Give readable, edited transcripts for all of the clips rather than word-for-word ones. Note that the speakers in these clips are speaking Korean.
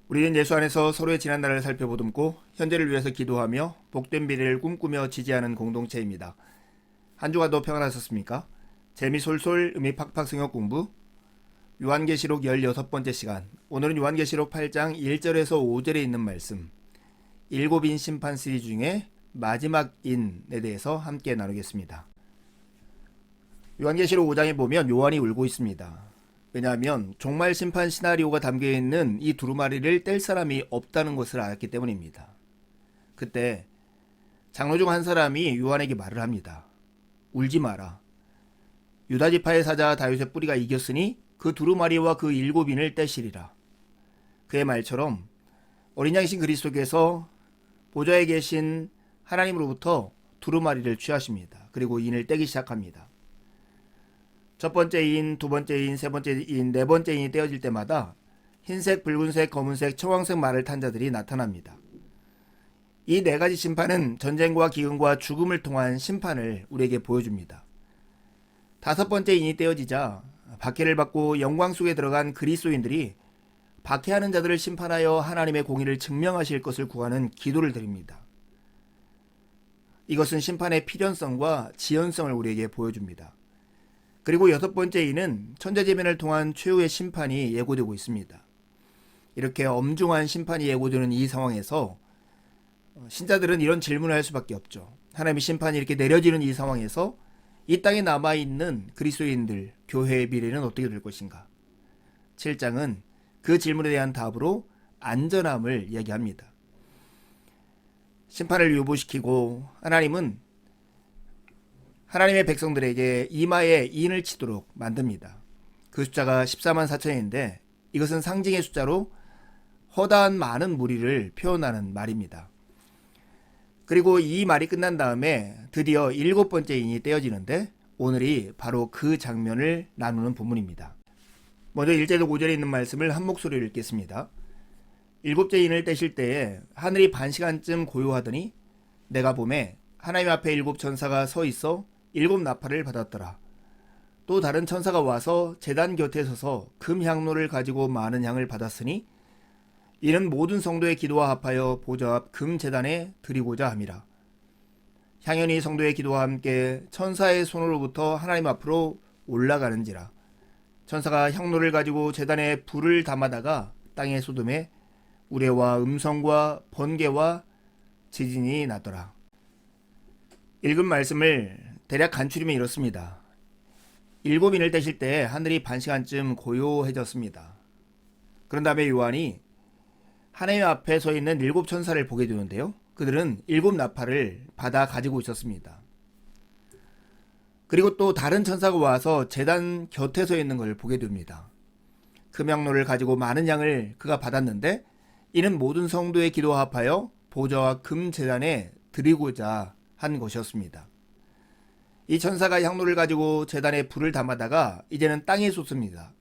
우리는 예수 안에서 서로의 지난날을 살펴보듬고 현재를 위해서 기도하며 복된 미래를 꿈꾸며 지지하는 공동체입니다. 한 주간도 평안하셨습니까? 재미솔솔 의미 팍팍 성역 공부 요한계시록 16번째 시간. 오늘은 요한계시록 8장 1절에서 5절에 있는 말씀, 일곱인 심판 시리즈 중에 마지막 인에 대해서 함께 나누겠습니다. 요한계시록 5장에 보면 요한이 울고 있습니다. 왜냐하면 종말 심판 시나리오가 담겨있는 이 두루마리를 뗄 사람이 없다는 것을 알았기 때문입니다. 그때 장로 중 한 사람이 요한에게 말을 합니다. 울지 마라. 유다지파의 사자 다윗의 뿌리가 이겼으니 그 두루마리와 그 일곱인을 떼시리라. 그의 말처럼 어린 양이신 그리스도께서 보좌에 계신 하나님으로부터 두루마리를 취하십니다. 그리고 인을 떼기 시작합니다. 첫 번째 인, 두 번째 인, 세 번째 인, 네 번째 인이 떼어질 때마다 흰색, 붉은색, 검은색, 청황색 말을 탄 자들이 나타납니다. 이 네 가지 심판은 전쟁과 기근과 죽음을 통한 심판을 우리에게 보여줍니다. 다섯 번째 인이 떼어지자 박해를 받고 영광 속에 들어간 그리스도인들이 박해하는 자들을 심판하여 하나님의 공의를 증명하실 것을 구하는 기도를 드립니다. 이것은 심판의 필연성과 지연성을 우리에게 보여줍니다. 그리고 여섯 번째 인은 천재지변을 통한 최후의 심판이 예고되고 있습니다. 이렇게 엄중한 심판이 예고되는 이 상황에서 신자들은 이런 질문을 할 수밖에 없죠. 하나님의 심판이 이렇게 내려지는 이 상황에서 이 땅에 남아있는 그리스도인들, 교회의 미래는 어떻게 될 것인가? 7장은 그 질문에 대한 답으로 안전함을 얘기합니다. 심판을 유보시키고 하나님은 하나님의 백성들에게 이마에 인을 치도록 만듭니다. 그 숫자가 14만 4천인데 이것은 상징의 숫자로 허다한 많은 무리를 표현하는 말입니다. 그리고 이 말이 끝난 다음에 드디어 일곱 번째 인이 떼어지는데 오늘이 바로 그 장면을 나누는 본문입니다. 먼저 1절에서 5절에 있는 말씀을 한 목소리로 읽겠습니다. 일곱째 인을 떼실 때에 하늘이 반시간쯤 고요하더니 내가 보매 하나님 앞에 일곱 천사가 서 있어 일곱 나팔을 받았더라. 또 다른 천사가 와서 제단 곁에 서서 금 향로를 가지고 많은 향을 받았으니 이는 모든 성도의 기도와 합하여 보좌 앞 금 제단에 드리고자 함이라. 향연이 성도의 기도와 함께 천사의 손으로부터 하나님 앞으로 올라가는지라. 천사가 향로를 가지고 제단에 불을 담아다가 땅에 쏟음에 우레와 음성과 번개와 지진이 나더라. 읽은 말씀을 대략 간추리면 이렇습니다. 일곱인을 떼실 때 하늘이 반시간쯤 고요해졌습니다. 그런 다음에 요한이 하나님 앞에 서 있는 일곱 천사를 보게 되는데요. 그들은 일곱 나팔을 받아 가지고 있었습니다. 그리고 또 다른 천사가 와서 제단 곁에 서 있는 걸 보게 됩니다. 금향로를 가지고 많은 양을 그가 받았는데 이는 모든 성도의 기도와 합하여 보좌와 금 제단에 드리고자 한 것이었습니다. 이 천사가 향로를 가지고 제단에 불을 담아다가 이제는 땅에 쏟습니다.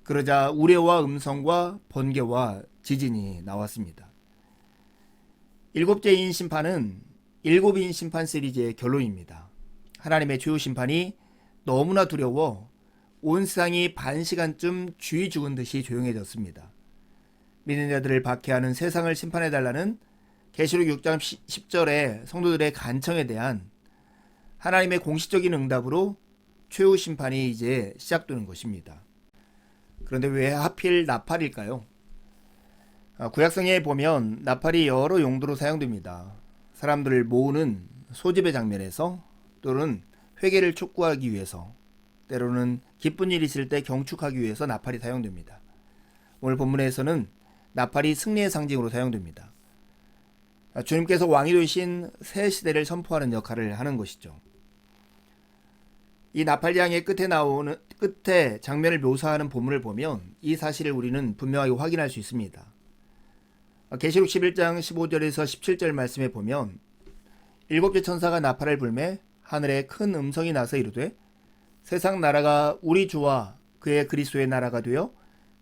그러자 우레와 음성과 번개와 지진이 나왔습니다. 일곱째 인 심판은 일곱인 심판 시리즈의 결론입니다. 하나님의 최후 심판이 너무나 두려워 온 세상이 반시간쯤 쥐 죽은 듯이 조용해졌습니다. 믿는 자들을 박해하는 세상을 심판해달라는 계시록 6장 10절의 성도들의 간청에 대한 하나님의 공식적인 응답으로 최후 심판이 이제 시작되는 것입니다. 그런데 왜 하필 나팔일까요? 구약성에 보면 나팔이 여러 용도로 사용됩니다. 사람들을 모으는 소집의 장면에서 또는 회개를 촉구하기 위해서, 때로는 기쁜 일이 있을 때 경축하기 위해서 나팔이 사용됩니다. 오늘 본문에서는 나팔이 승리의 상징으로 사용됩니다. 주님께서 왕이 되신 새 시대를 선포하는 역할을 하는 것이죠. 이 나팔장의 끝에 장면을 묘사하는 본문을 보면 이 사실을 우리는 분명하게 확인할 수 있습니다. 계시록 11장 15절에서 17절 말씀에 보면 일곱째 천사가 나팔을 불매 하늘에 큰 음성이 나서 이르되 세상 나라가 우리 주와 그의 그리스도의 나라가 되어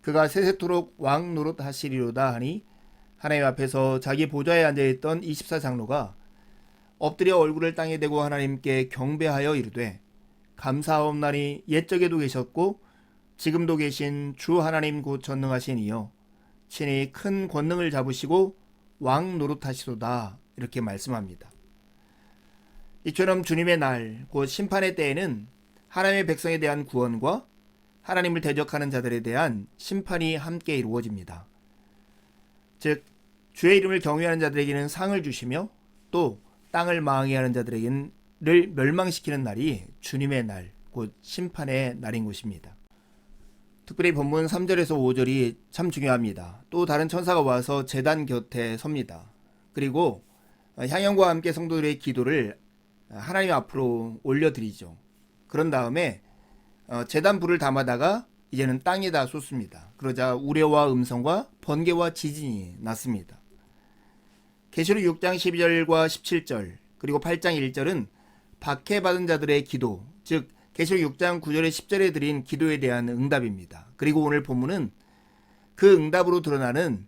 그가 세세토록 왕 노릇 하시리로다 하니 하나님 앞에서 자기 보좌에 앉아있던 24장로가 엎드려 얼굴을 땅에 대고 하나님께 경배하여 이르되 감사하옵나니 옛적에도 계셨고 지금도 계신 주 하나님 곧 전능하신 이여 친히 큰 권능을 잡으시고 왕 노릇하시도다 이렇게 말씀합니다. 이처럼 주님의 날 곧 심판의 때에는 하나님의 백성에 대한 구원과 하나님을 대적하는 자들에 대한 심판이 함께 이루어집니다. 즉 주의 이름을 경외하는 자들에게는 상을 주시며 또 땅을 망하게 자들에게는 멸망시키는 날이 주님의 날, 곧 심판의 날인 것입니다. 특별히 본문 3절에서 5절이 참 중요합니다. 또 다른 천사가 와서 제단 곁에 섭니다. 그리고 향연과 함께 성도들의 기도를 하나님 앞으로 올려드리죠. 그런 다음에 제단 불을 담아다가 이제는 땅에다 쏟습니다. 그러자 우레와 음성과 번개와 지진이 났습니다. 계시록 6장 12절과 17절 그리고 8장 1절은 박해받은 자들의 기도, 즉 계시록 6장 9절에 10절에 드린 기도에 대한 응답입니다. 그리고 오늘 본문은 그 응답으로 드러나는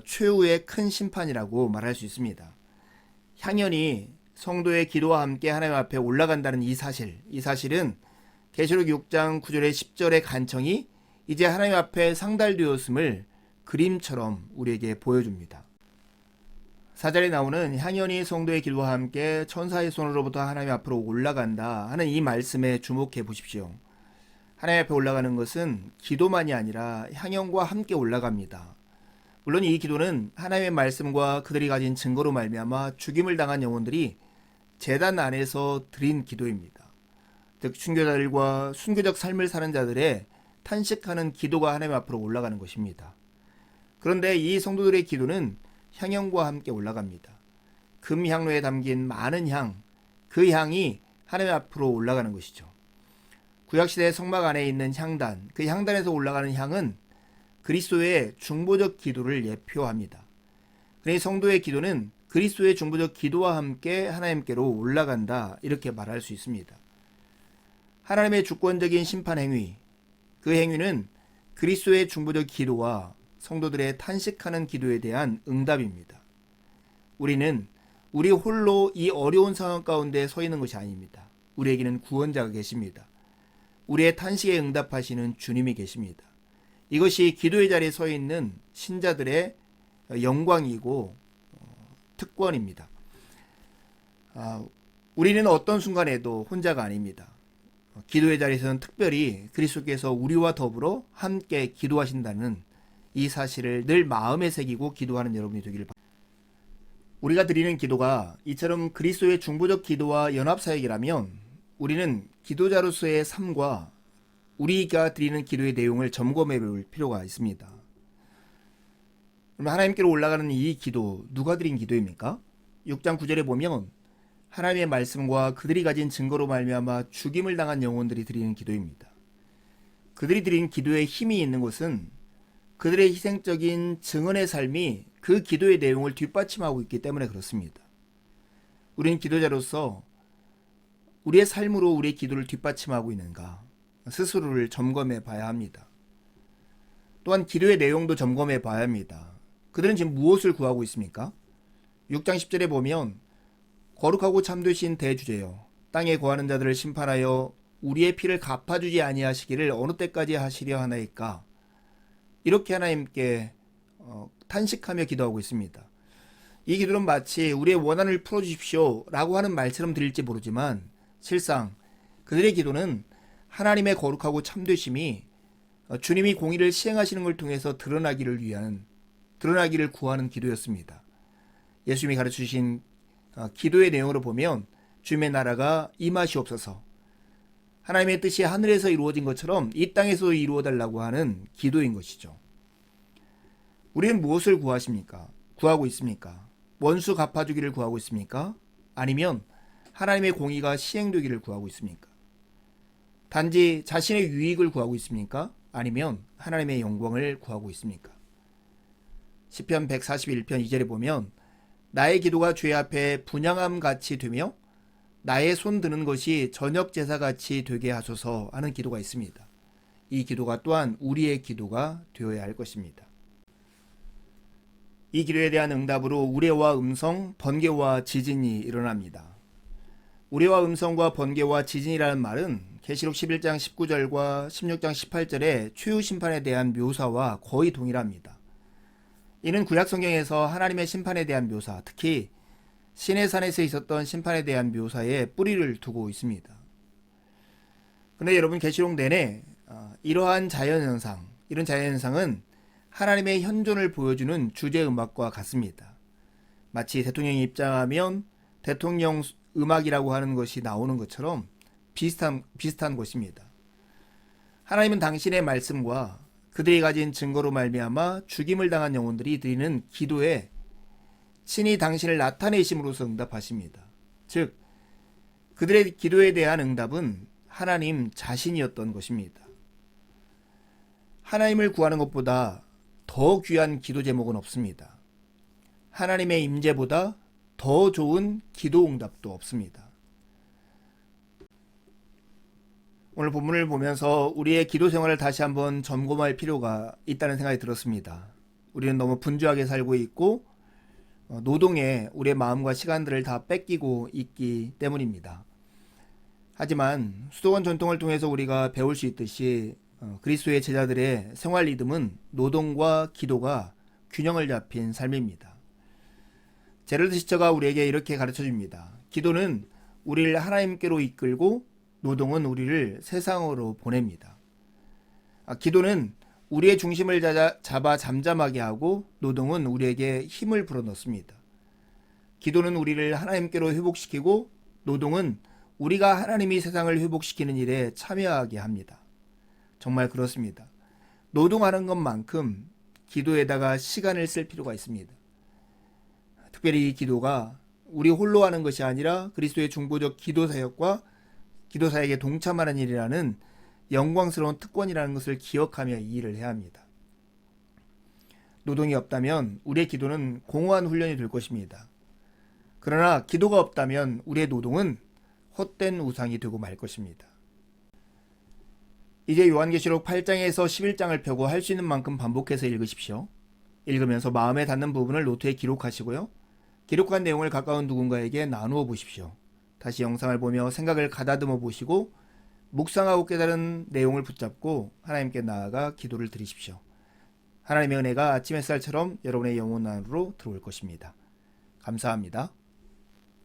최후의 큰 심판이라고 말할 수 있습니다. 향연이 성도의 기도와 함께 하나님 앞에 올라간다는 이 사실은 계시록 6장 9절에 10절의 간청이 이제 하나님 앞에 상달되었음을 그림처럼 우리에게 보여줍니다. 4절에 나오는 향연이 성도의 기도와 함께 천사의 손으로부터 하나님 앞으로 올라간다 하는 이 말씀에 주목해 보십시오. 하나님 앞에 올라가는 것은 기도만이 아니라 향연과 함께 올라갑니다. 물론 이 기도는 하나님의 말씀과 그들이 가진 증거로 말미암아 죽임을 당한 영혼들이 제단 안에서 드린 기도입니다. 즉 순교자들과 순교적 삶을 사는 자들의 탄식하는 기도가 하나님 앞으로 올라가는 것입니다. 그런데 이 성도들의 기도는 향연과 함께 올라갑니다. 금향로에 담긴 많은 향, 그 향이 하나님 앞으로 올라가는 것이죠. 구약시대 성막 안에 있는 향단, 그 향단에서 올라가는 향은 그리스도의 중보적 기도를 예표합니다. 그러니 성도의 기도는 그리스도의 중보적 기도와 함께 하나님께로 올라간다 이렇게 말할 수 있습니다. 하나님의 주권적인 심판 행위, 그 행위는 그리스도의 중보적 기도와 성도들의 탄식하는 기도에 대한 응답입니다. 우리는 우리 홀로 이 어려운 상황 가운데 서 있는 것이 아닙니다. 우리에게는 구원자가 계십니다. 우리의 탄식에 응답하시는 주님이 계십니다. 이것이 기도의 자리에 서 있는 신자들의 영광이고 특권입니다. 우리는 어떤 순간에도 혼자가 아닙니다. 기도의 자리에서는 특별히 그리스도께서 우리와 더불어 함께 기도하신다는 이 사실을 늘 마음에 새기고 기도하는 여러분이 되기를 바랍니다. 우리가 드리는 기도가 이처럼 그리스도의 중보적 기도와 연합사역이라면 우리는 기도자로서의 삶과 우리가 드리는 기도의 내용을 점검해 볼 필요가 있습니다. 그럼 하나님께로 올라가는 이 기도, 누가 드린 기도입니까? 6장 9절에 보면 하나님의 말씀과 그들이 가진 증거로 말미암아 죽임을 당한 영혼들이 드리는 기도입니다. 그들이 드린 기도에 힘이 있는 것은 그들의 희생적인 증언의 삶이 그 기도의 내용을 뒷받침하고 있기 때문에 그렇습니다. 우리는 기도자로서 우리의 삶으로 우리의 기도를 뒷받침하고 있는가 스스로를 점검해 봐야 합니다. 또한 기도의 내용도 점검해 봐야 합니다. 그들은 지금 무엇을 구하고 있습니까? 6장 10절에 보면 거룩하고 참되신 대주제여 땅에 거하는 자들을 심판하여 우리의 피를 갚아주지 아니하시기를 어느 때까지 하시려 하나이까 이렇게 하나님께 탄식하며 기도하고 있습니다. 이 기도는 마치 우리의 원한을 풀어주십시오 라고 하는 말처럼 들릴지 모르지만 실상 그들의 기도는 하나님의 거룩하고 참되심이 주님이 공의를 시행하시는 걸 통해서 드러나기를 구하는 기도였습니다. 예수님이 가르치신 기도의 내용으로 보면 주님의 나라가 임하시옵소서, 하나님의 뜻이 하늘에서 이루어진 것처럼 이 땅에서 이루어달라고 하는 기도인 것이죠. 우리는 무엇을 구하고 있습니까? 원수 갚아주기를 구하고 있습니까? 아니면 하나님의 공의가 시행되기를 구하고 있습니까? 단지 자신의 유익을 구하고 있습니까? 아니면 하나님의 영광을 구하고 있습니까? 시편 141편 2절에 보면 나의 기도가 주의 앞에 분향함 같이 되며 나의 손 드는 것이 저녁 제사 같이 되게 하소서 하는 기도가 있습니다. 이 기도가 또한 우리의 기도가 되어야 할 것입니다. 이 기도에 대한 응답으로 우레와 음성, 번개와 지진이 일어납니다. 우레와 음성과 번개와 지진이라는 말은 계시록 11장 19절과 16장 18절의 최후 심판에 대한 묘사와 거의 동일합니다. 이는 구약 성경에서 하나님의 심판에 대한 묘사, 특히 시내 산에서 있었던 심판에 대한 묘사에 뿌리를 두고 있습니다. 그런데 여러분, 계시록 내내 이러한 자연현상, 이런 자연현상은 하나님의 현존을 보여주는 주제음악과 같습니다. 마치 대통령이 입장하면 대통령 음악이라고 하는 것이 나오는 것처럼 비슷한 것입니다. 하나님은 당신의 말씀과 그들이 가진 증거로 말미암아 죽임을 당한 영혼들이 드리는 기도에 친히 당신을 나타내심으로써 응답하십니다. 즉, 그들의 기도에 대한 응답은 하나님 자신이었던 것입니다. 하나님을 구하는 것보다 더 귀한 기도 제목은 없습니다. 하나님의 임재보다 더 좋은 기도 응답도 없습니다. 오늘 본문을 보면서 우리의 기도 생활을 다시 한번 점검할 필요가 있다는 생각이 들었습니다. 우리는 너무 분주하게 살고 있고 노동에 우리의 마음과 시간들을 다 뺏기고 있기 때문입니다. 하지만 수도원 전통을 통해서 우리가 배울 수 있듯이 그리스도의 제자들의 생활 리듬은 노동과 기도가 균형을 잡힌 삶입니다. 제럴드 시처가 우리에게 이렇게 가르쳐 줍니다. 기도는 우리를 하나님께로 이끌고 노동은 우리를 세상으로 보냅니다. 기도는 우리의 중심을 잡아 잠잠하게 하고 노동은 우리에게 힘을 불어넣습니다. 기도는 우리를 하나님께로 회복시키고 노동은 우리가 하나님이 세상을 회복시키는 일에 참여하게 합니다. 정말 그렇습니다. 노동하는 것만큼 기도에다가 시간을 쓸 필요가 있습니다. 특별히 이 기도가 우리 홀로 하는 것이 아니라 그리스도의 중보적 기도사역과 기도사에게 동참하는 일이라는 영광스러운 특권이라는 것을 기억하며 이 일을 해야 합니다. 노동이 없다면 우리의 기도는 공허한 훈련이 될 것입니다. 그러나 기도가 없다면 우리의 노동은 헛된 우상이 되고 말 것입니다. 이제 요한계시록 8장에서 11장을 펴고 할 수 있는 만큼 반복해서 읽으십시오. 읽으면서 마음에 닿는 부분을 노트에 기록하시고요. 기록한 내용을 가까운 누군가에게 나누어 보십시오. 다시 영상을 보며 생각을 가다듬어 보시고 묵상하고 깨달은 내용을 붙잡고 하나님께 나아가 기도를 드리십시오. 하나님의 은혜가 아침 햇살처럼 여러분의 영혼 안으로 들어올 것입니다. 감사합니다.